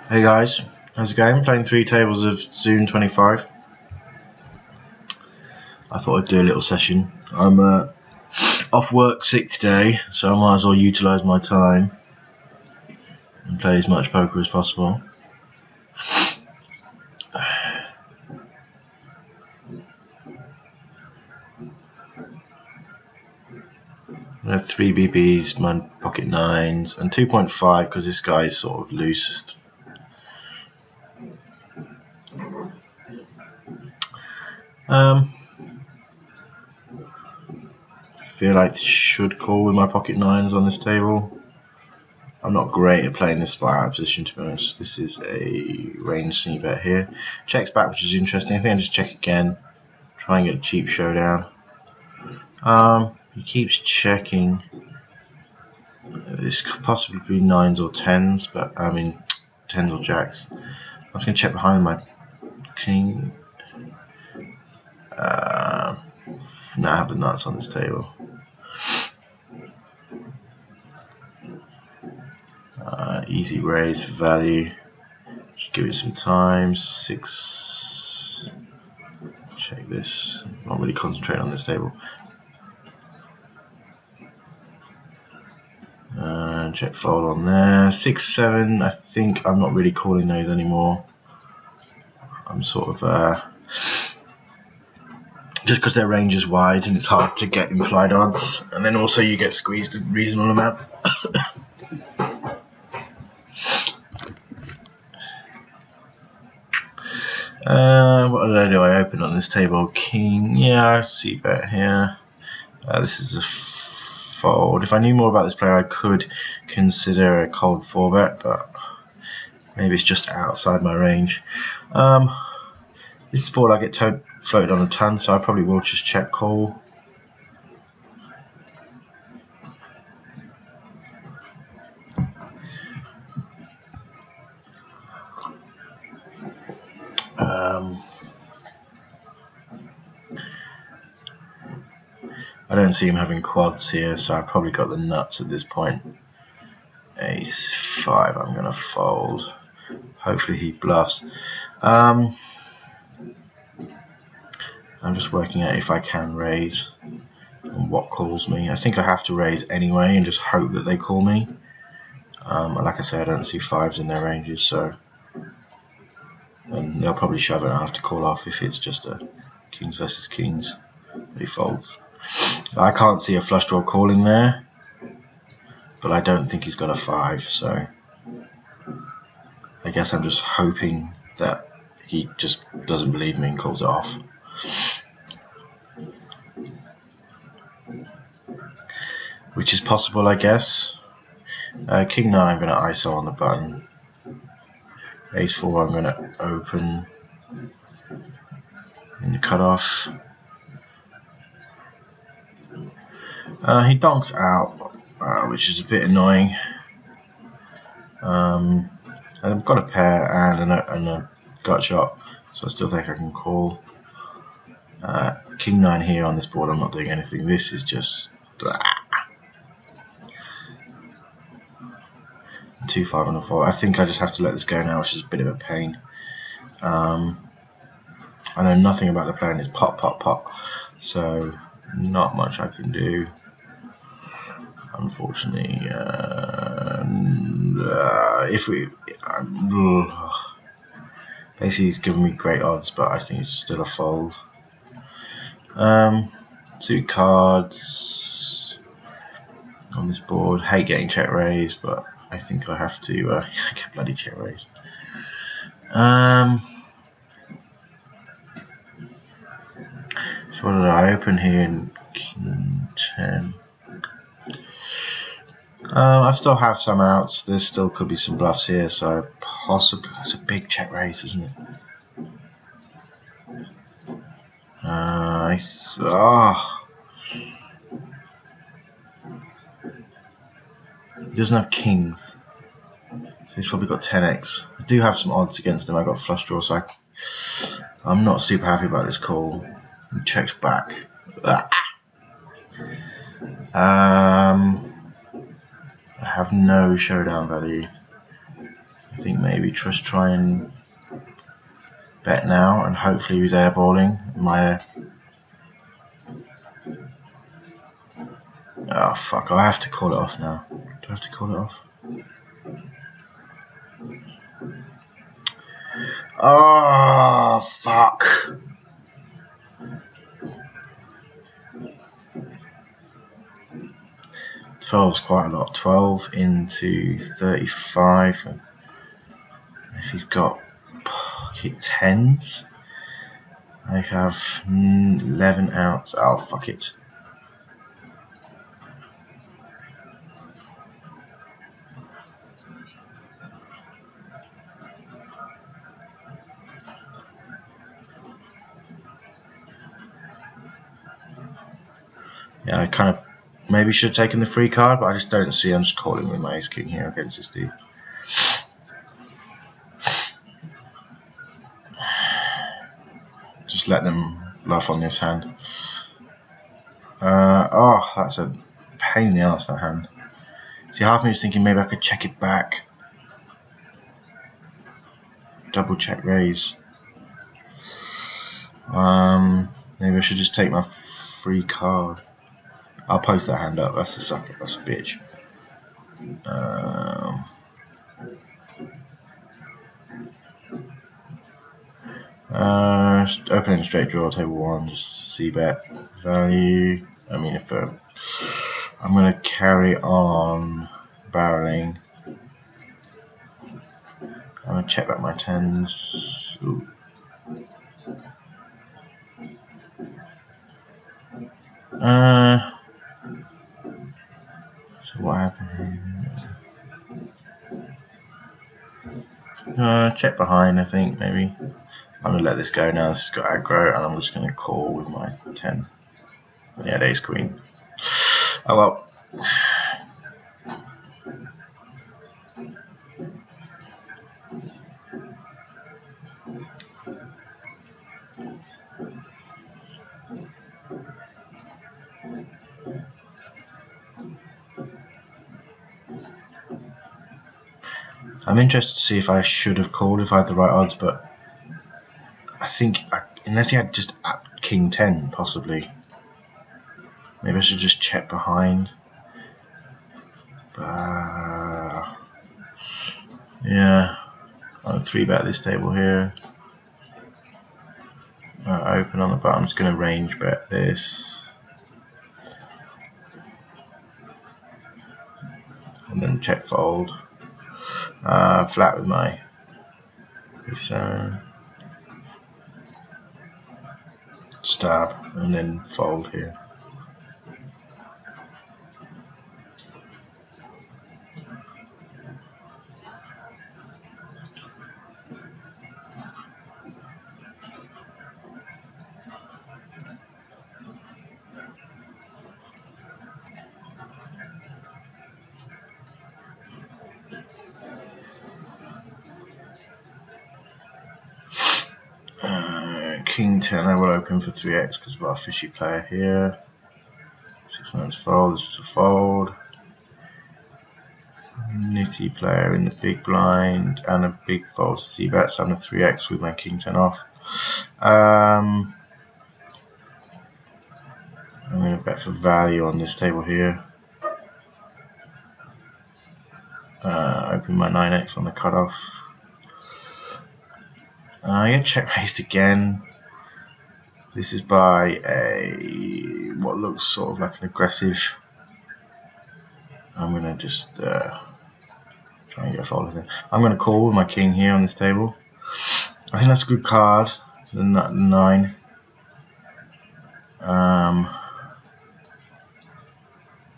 Hey guys, how's it going? Playing 3 tables of Zune 25. I thought I'd do a little session. I'm off work sick today, so I might as well utilise my time and play as much poker as possible. I have 3 BBs, my pocket 9s, and 2.5 because this guy is sort of loosest. I feel like I should call with my pocket 9s on this table. I'm not great at playing this spot out of position, to be honest. This is a range sneak bet here. Checks back, which is interesting. I think I just check again. Try and get a cheap showdown. He keeps checking. This could possibly be 9s or 10s, but I mean 10s or jacks. I'm just going to check behind my king. Now I have the nuts on this table. Easy raise for value. Just give it some time. 6. Check this. Not really concentrate on this table. Check fold on there. 6, 7. I think I'm not really calling those anymore. I'm sort of just because their range is wide and it's hard to get implied odds, and then also you get squeezed a reasonable amount. What did I do? I opened on this table king. Yeah, I see bet here. This is a fold. If I knew more about this player, I could consider a cold 4-bet, but maybe it's just outside my range. This is board I get floated on a ton, so I probably will just check call. I don't see him having quads here, so I probably got the nuts at this point. Ace 5, I'm going to fold. Hopefully he bluffs. I'm just working out if I can raise and what calls me. I think I have to raise anyway and just hope that they call me. Like I say, I don't see 5s in their ranges, so and they'll probably shove it and I have to call off if it's just a kings versus kings. He folds. I can't see a flush draw calling there, but I don't think he's got a 5, so I guess I'm just hoping that he just doesn't believe me and calls it off. Which is possible, I guess. King 9 I'm going to ISO on the button. Ace 4 I'm going to open in the cutoff. He donks out, which is a bit annoying. I've got a pair and a gut shot, so I still think I can call. King 9 here on this board, I'm not doing anything. This is just 2, 5 and a 4. I think I just have to let this go now, which is a bit of a pain. I know nothing about the plan. It's pop, pop, pop, so not much I can do, unfortunately. If we basically he's giving me great odds, but I think it's still a fold. 2 cards on this board. Hate getting check raised, but I think I have to get bloody check raised. So what did I open here in king 10? I still have some outs. There still could be some bluffs here, so possibly it's a big check raise, isn't it? He doesn't have kings, so he's probably got 10x. I do have some odds against him. I got flush draw, so I'm not super happy about this call. He checks back. I have no showdown value. I think think maybe just try and bet now, and hopefully he's airballing my. Oh fuck! I have to call it off now. Do I have to call it off? Oh fuck! Twelve's quite a lot. 12 into 35. If he's got pocket tens, I have 11 outs. Oh fuck it. Yeah, I kind of maybe should have taken the free card, but I just don't see. I'm just calling with my ace king here against this dude. Just let them bluff on this hand. Oh, that's a pain in the ass, that hand. See, half of me was thinking maybe I could check it back. Double check raise. Maybe I should just take my free card. I'll post that hand up. That's a sucker. That's a bitch. Opening straight draw, table 1, just see bet value. I mean, if I'm going to carry on barreling. I'm going to check back my tens. Ooh. So what happened here? Check behind, I think, maybe. I'm going to let this go now. This has got aggro, and I'm just going to call with my 10. Yeah, ace queen. Oh well. I'm interested to see if I should have called if I had the right odds, but I think unless he had just king 10 possibly, maybe I should just check behind. Yeah, I'll 3-bet this table here. Open on the button. I'm just going to range bet this, and then check fold. Flat with my stab, and then fold here. King 10, I will open for 3x because of our fishy player here. 6-9's fold, this is a fold. Nitty player in the big blind and a big fold C bet, so I'm a 3x with my king 10 off. I'm going to bet for value on this table here. Open my 9x on the cutoff. I'm going to check raised again. This is by what looks sort of like an aggressive. I'm going to just try and get a fold in. I'm going to call with my king here on this table. I think that's a good card. The 9. And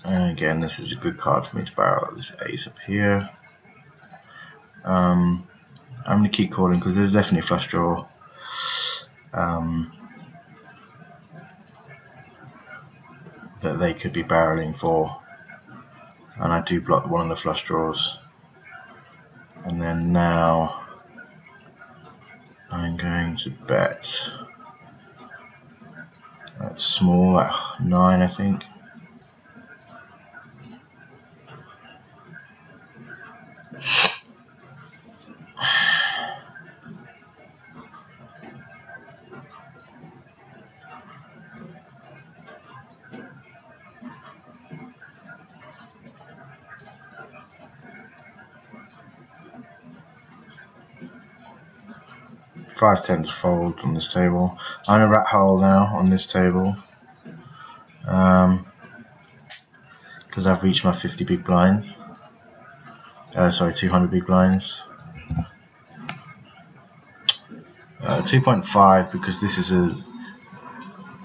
again, this is a good card for me to barrel this ace up here. I'm going to keep calling because there's definitely a flush draw. That they could be barreling for, and I do block one of the flush draws. And then now I'm going to bet that's small at 9, I think. 5-10 to fold on this table. I'm a rat hole now on this table because I've reached my 50 big blinds. Sorry, 200 big blinds. 2.5 because this is a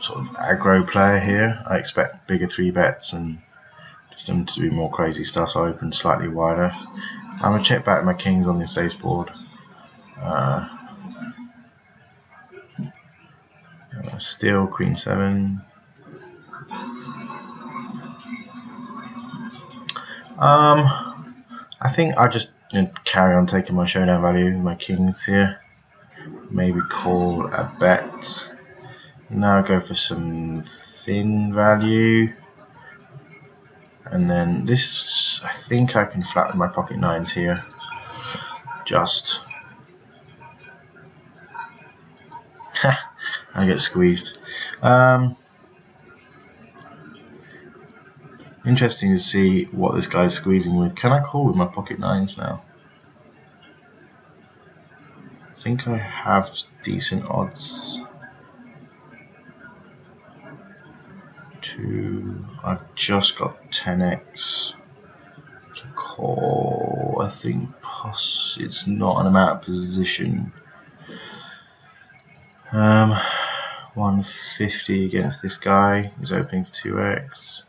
sort of aggro player here. I expect bigger 3-bets and just them to do more crazy stuff, so I open slightly wider. I'm going to check back my kings on this ace board. Still queen 7. I think I just carry on taking my showdown value, my kings here. Maybe call a bet. Now go for some thin value. And then this, I think I can flatten my pocket 9s here. Just. I get squeezed. Interesting to see what this guy's squeezing with. Can I call with my pocket 9s now? I think I have decent odds. I've just got 10x to call. I think it's not an amount of position. 150 against this guy. He's opening for 2x.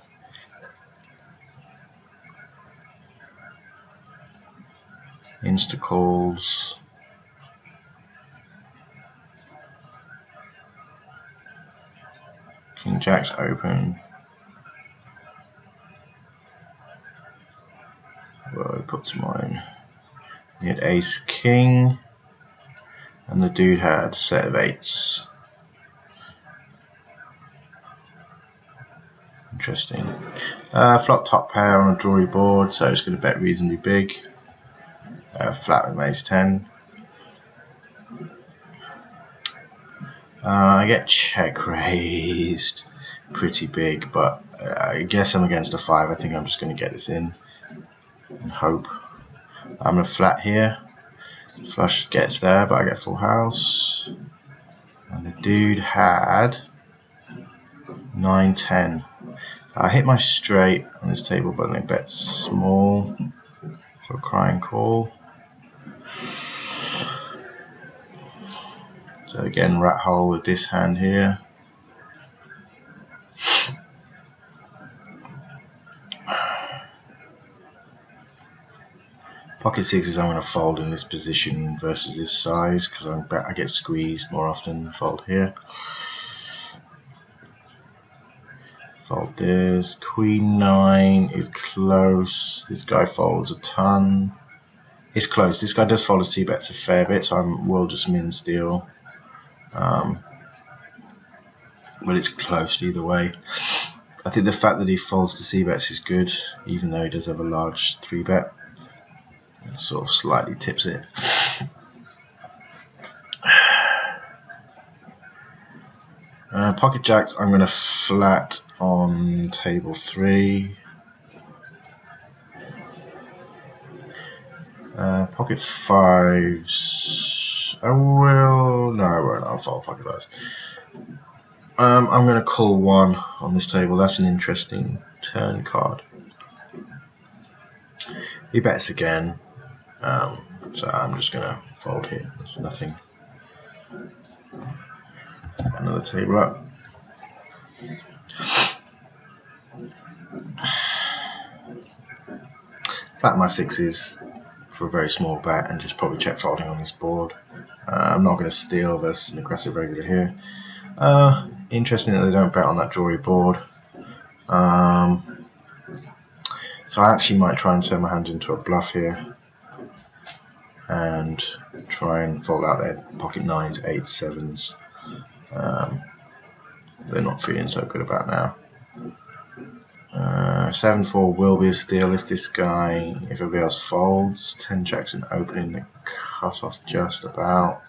Insta calls. King Jack's open. Well, he puts mine. He had ace king, and the dude had a set of 8s. Interesting. Flop top pair on a drawy board, so it's going to bet reasonably big. Flat with ace 10. I get check raised pretty big, but I guess I'm against a 5. I think I'm just going to get this in and hope. I'm going to flat here. Flush gets there, but I get full house. And the dude had 9-10. I hit my straight on this table, but they bet small. So crying call. So again, rat hole with this hand here. Pocket 6s I'm going to fold in this position versus this size because I get squeezed more often. Fold here. Fold this. Queen 9 is close. This guy folds a ton. It's close. This guy does fold a c-bets a fair bit, so I will just min steal. But it's close either way. I think the fact that he folds the c-bets is good, even though he does have a large 3-bet. It sort of slightly tips it. Pocket jacks I'm going to flat on table 3. Pocket 5s. I won't. I'll fold pocket 5s. I'm going to call 1 on this table. That's an interesting turn card. He bets again. So I'm just going to fold here. There's nothing. Another table up. Flat my 6s for a very small bet and just probably check folding on this board. I'm not going to steal versus an aggressive regular here. Interesting that they don't bet on that drawy board. So I actually might try and turn my hand into a bluff here and try and fold out their pocket 9s, 8s, 7s. They're not feeling so good about now. 7-4 will be a steal if this guy, if everybody else folds. 10 jacks and opening the cut off just about.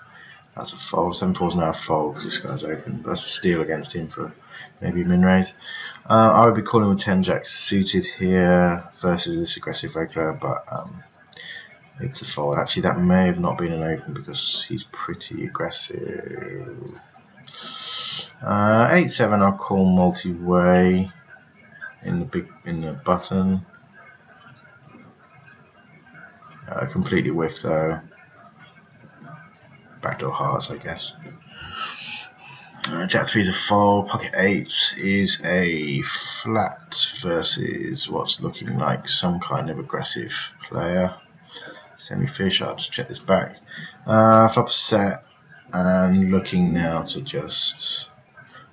That's a fold. 7-4 is now a fold because this guy's open. That's a steal against him for maybe min raise. I would be calling with 10 jacks suited here versus this aggressive regular, but It's a fold. Actually, that may have not been an open because he's pretty aggressive. 8-7. I'll call multi-way in the button. Completely whiffed though. Backdoor hearts, I guess. Jack 3 is a fold. Pocket 8 is a flat versus what's looking like some kind of aggressive player. Semi-fish. I'll just check this back. Flop set, and looking now to just,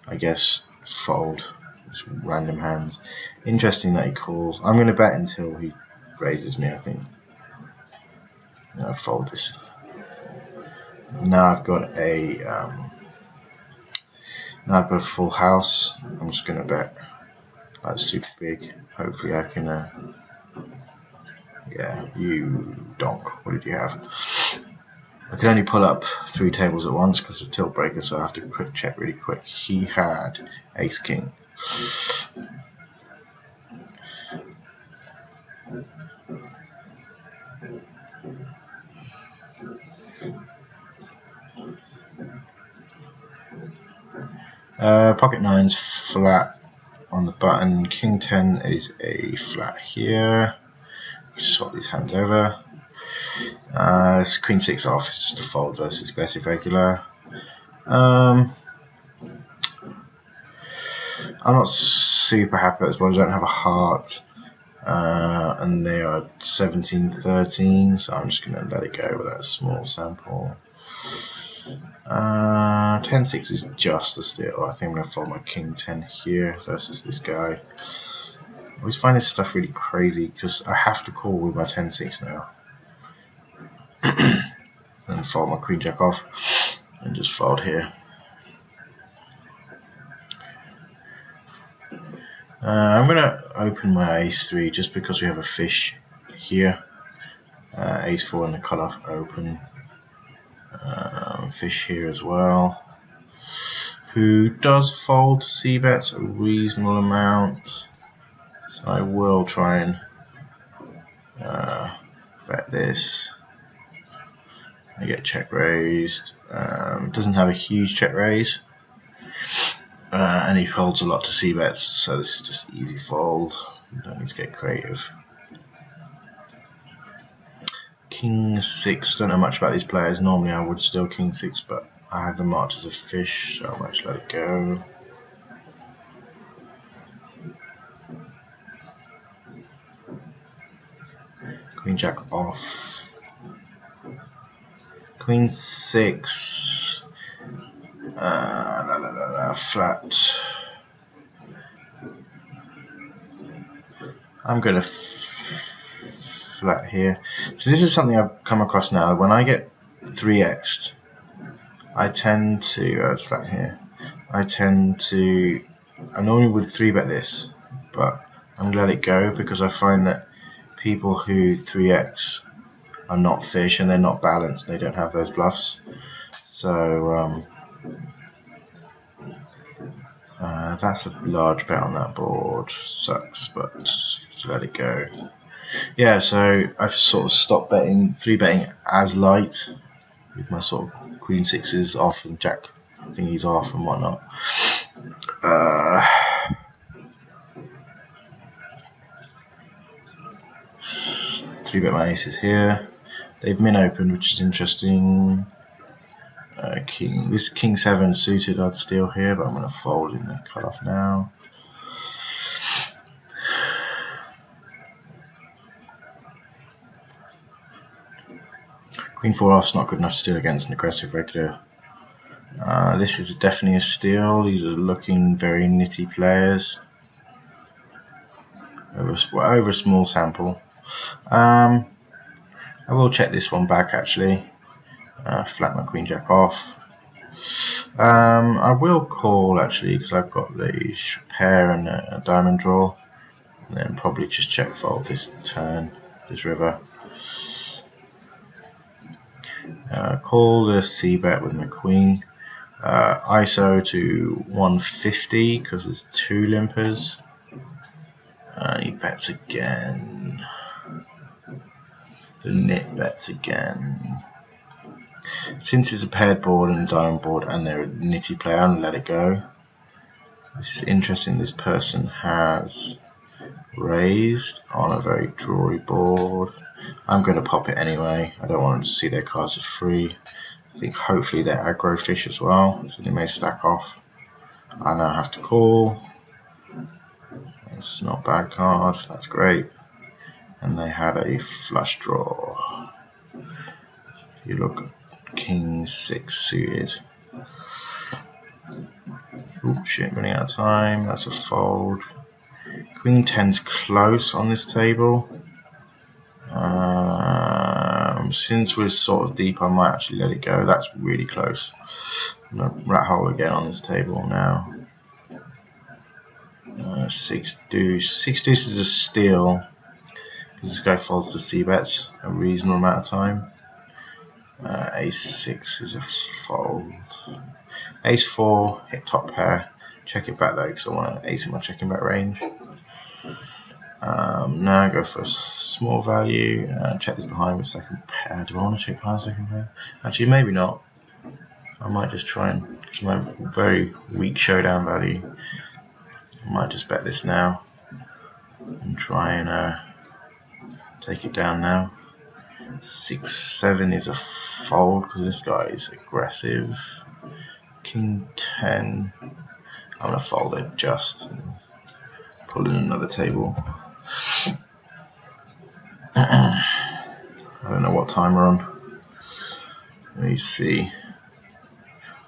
I guess, fold. Just random hands. Interesting that he calls. I'm going to bet until he raises me, I think. I'll fold this. Now I've got a full house. I'm just going to bet like super big. Hopefully I can. Yeah, you donk. What did you have? I can only pull up 3 tables at once because of tilt breaker, so I have to quick check really quick. He had ace king. Pocket 9's flat on the button. King 10 is a flat here. Swap these hands over. Queen 6 off is just a fold versus aggressive regular. I'm not super happy as well. I don't have a heart, and they are 17-13, so I'm just going to let it go with that small sample. 10-6 is just a steal. I think I'm going to fold my king 10 here versus this guy. I always find this stuff really crazy because I have to call with my 10-6 now. And fold my queen jack off and just fold here. I'm going to open my ace 3 just because we have a fish here. Ace 4 in the cutoff open. Fish here as well, who does fold to c-bets a reasonable amount, so I will try and bet this. I get check raised. Doesn't have a huge check raise, and he folds a lot to c-bets, so this is just easy fold. You don't need to get creative. King 6, don't know much about these players. Normally I would still King 6, but I have them marked as a fish, so I might just let it go. Queen jack off. Queen 6. Flat. I'm going to flat here. So this is something I've come across now. When I get 3x'd, I tend to, it's flat here, I normally would 3-bet this, but I'm going to let it go because I find that people who 3x are not fish and they're not balanced, they don't have those bluffs. So that's a large bet on that board. Sucks, but just let it go. Yeah, so I've sort of stopped betting, 3-betting as light with my sort of queen 6s off and jack thingies off and whatnot. 3-bet my aces here. They've min opened, which is interesting. This king 7 suited, I'd steal here, but I'm going to fold in the cutoff now. Queen 4 off's not good enough to steal against an aggressive regular. This is definitely a steal. These are looking very nitty players over a small sample. I will check this one back actually. Flat my queen jack off. I will call actually because I've got the pair and a diamond draw, and then probably just check fold this turn, this river. Call the c-bet with my queen. ISO to 150 because there's 2 limpers. He bets again. the nit bets again. Since it's a paired board and a diamond board and they're a nitty player, I'm going to let it go. It's interesting, this person has raised on a very drawy board. I'm going to pop it anyway. I don't want them to see their cards are free. I think hopefully they're aggro fish as well, so they may stack off. I now have to call. That's not a bad card, that's great. And they had a flush draw. You look, king 6 suited. Oh shit, running out of time, that's a fold. Queen 10's close on this table. Since we're sort of deep, I might actually let it go. That's really close. I'm gonna rat hole again on this table now. 6 deuce. 6 deuce is a steal because this guy folds the C bets a reasonable amount of time. Ace 6 is a fold. Ace 4 hit top pair. Check it back though because I want an ace in my checking back range. Now I go for a small value. Check this behind with second pair. Do I want to check behind second pair? Actually, maybe not. I might just try and, because my very weak showdown value, I might just bet this now and try and take it down now. 6-7 is a fold because this guy is aggressive. King 10. I'm gonna fold it just and pull in another table. I don't know what time we're on. Let me see.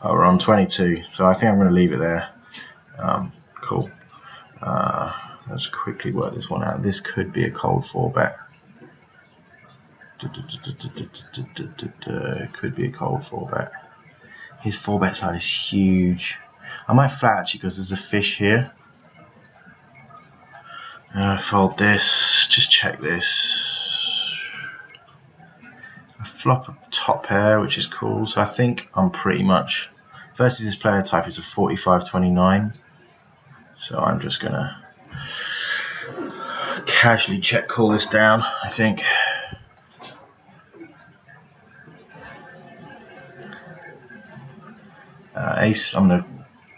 Oh, we're on 22, so I think I'm going to leave it there. Cool. Let's quickly work this one out. This could be a cold 4-bet. Could be a cold 4-bet. His 4-bet side is huge. I might flat actually because there's a fish here. Fold this. Just check this. I flop a top pair, which is cool. So I think I'm pretty much versus this player type is a 45-29. So I'm just gonna casually check call this down. I think. Ace. I'm gonna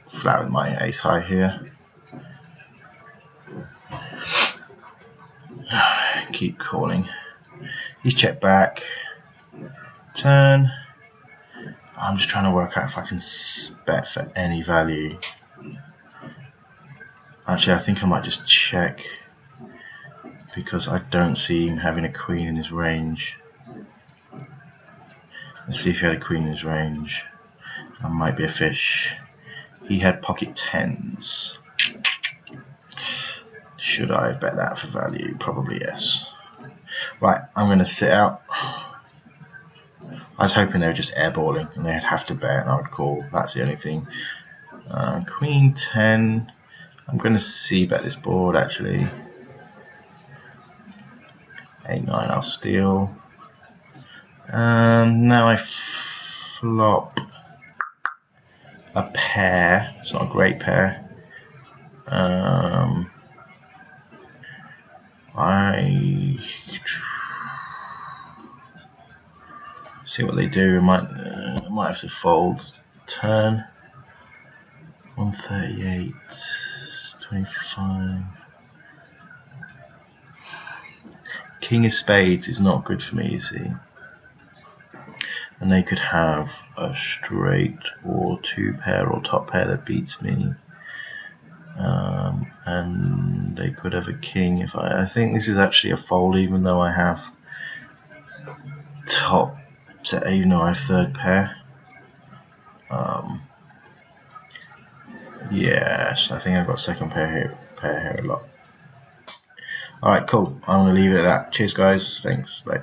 flat with my ace high here. Keep calling. He's checked back. Turn. I'm just trying to work out if I can bet for any value. Actually, I think I might just check because I don't see him having a queen in his range. Let's see if he had a queen in his range. That might be a fish. He had pocket 10s. Should I have bet that for value? Probably yes. Right, I'm going to sit out. I was hoping they were just airballing and they'd have to bet and I would call. That's the only thing. Queen 10. I'm going to c-bet this board actually. 8-9 I'll steal. Now I flop a pair. It's not a great pair. I see what they do. I might have to fold. Turn 138, 25. King of spades is not good for me, you see. And they could have a straight or 2 pair or top pair that beats me. And they could have a king. If I think this is actually a fold, even though I have top set, even though I have 3rd pair. Yes, I think I've got 2nd pair here a lot. Alright, cool. I'm going to leave it at that. Cheers guys, thanks, bye.